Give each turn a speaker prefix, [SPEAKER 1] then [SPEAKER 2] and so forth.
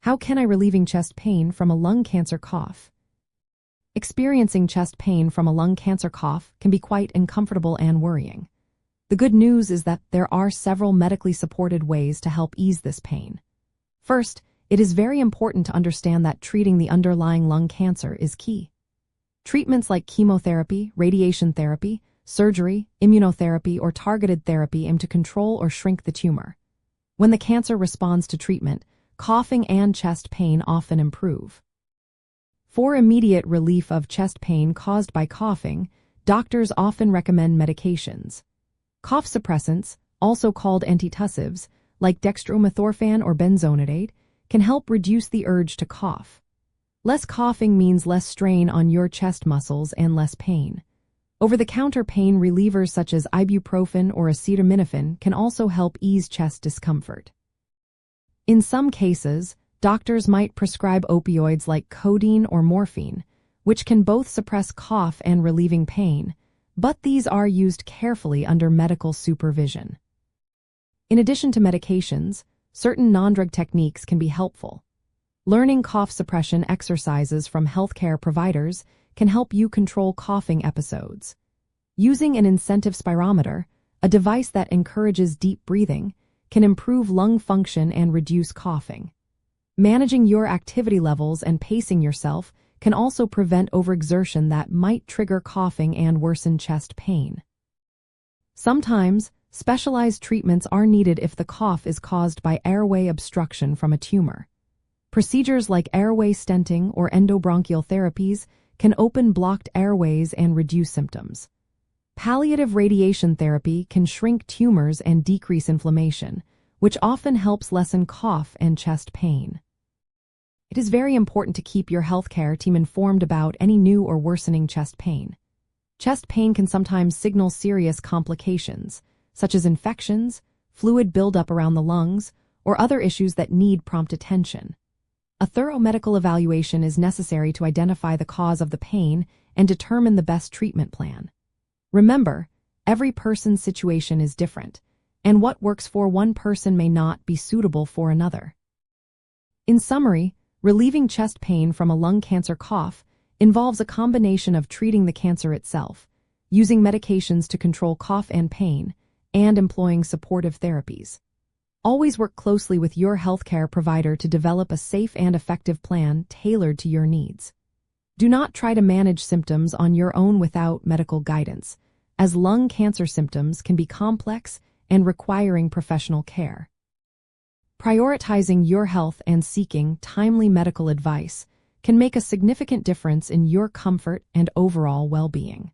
[SPEAKER 1] How can I relieving chest pain from a lung cancer cough? Experiencing chest pain from a lung cancer cough can be quite uncomfortable and worrying. The good news is that there are several medically supported ways to help ease this pain. First, it is very important to understand that treating the underlying lung cancer is key. Treatments like chemotherapy, radiation therapy, surgery, immunotherapy, or targeted therapy aim to control or shrink the tumor. When the cancer responds to treatment, coughing and chest pain often improve. For immediate relief of chest pain caused by coughing, doctors often recommend medications. Cough suppressants, also called antitussives, like dextromethorphan or benzonatate, can help reduce the urge to cough. Less coughing means less strain on your chest muscles and less pain. Over-the-counter pain relievers such as ibuprofen or acetaminophen can also help ease chest discomfort. In some cases, doctors might prescribe opioids like codeine or morphine, which can both suppress cough and relieving pain, but these are used carefully under medical supervision. In addition to medications, certain non-drug techniques can be helpful. Learning cough suppression exercises from healthcare providers can help you control coughing episodes. Using an incentive spirometer, a device that encourages deep breathing, can improve lung function and reduce coughing. Managing your activity levels and pacing yourself can also prevent overexertion that might trigger coughing and worsen chest pain. Sometimes, specialized treatments are needed if the cough is caused by airway obstruction from a tumor. Procedures like airway stenting or endobronchial therapies can open blocked airways and reduce symptoms. Palliative radiation therapy can shrink tumors and decrease inflammation, which often helps lessen cough and chest pain. It is very important to keep your healthcare team informed about any new or worsening chest pain. Chest pain can sometimes signal serious complications, such as infections, fluid buildup around the lungs, or other issues that need prompt attention. A thorough medical evaluation is necessary to identify the cause of the pain and determine the best treatment plan. Remember, every person's situation is different, and what works for one person may not be suitable for another. In summary, relieving chest pain from a lung cancer cough involves a combination of treating the cancer itself, using medications to control cough and pain, and employing supportive therapies. Always work closely with your healthcare provider to develop a safe and effective plan tailored to your needs. Do not try to manage symptoms on your own without medical guidance, as lung cancer symptoms can be complex and requiring professional care. Prioritizing your health and seeking timely medical advice can make a significant difference in your comfort and overall well-being.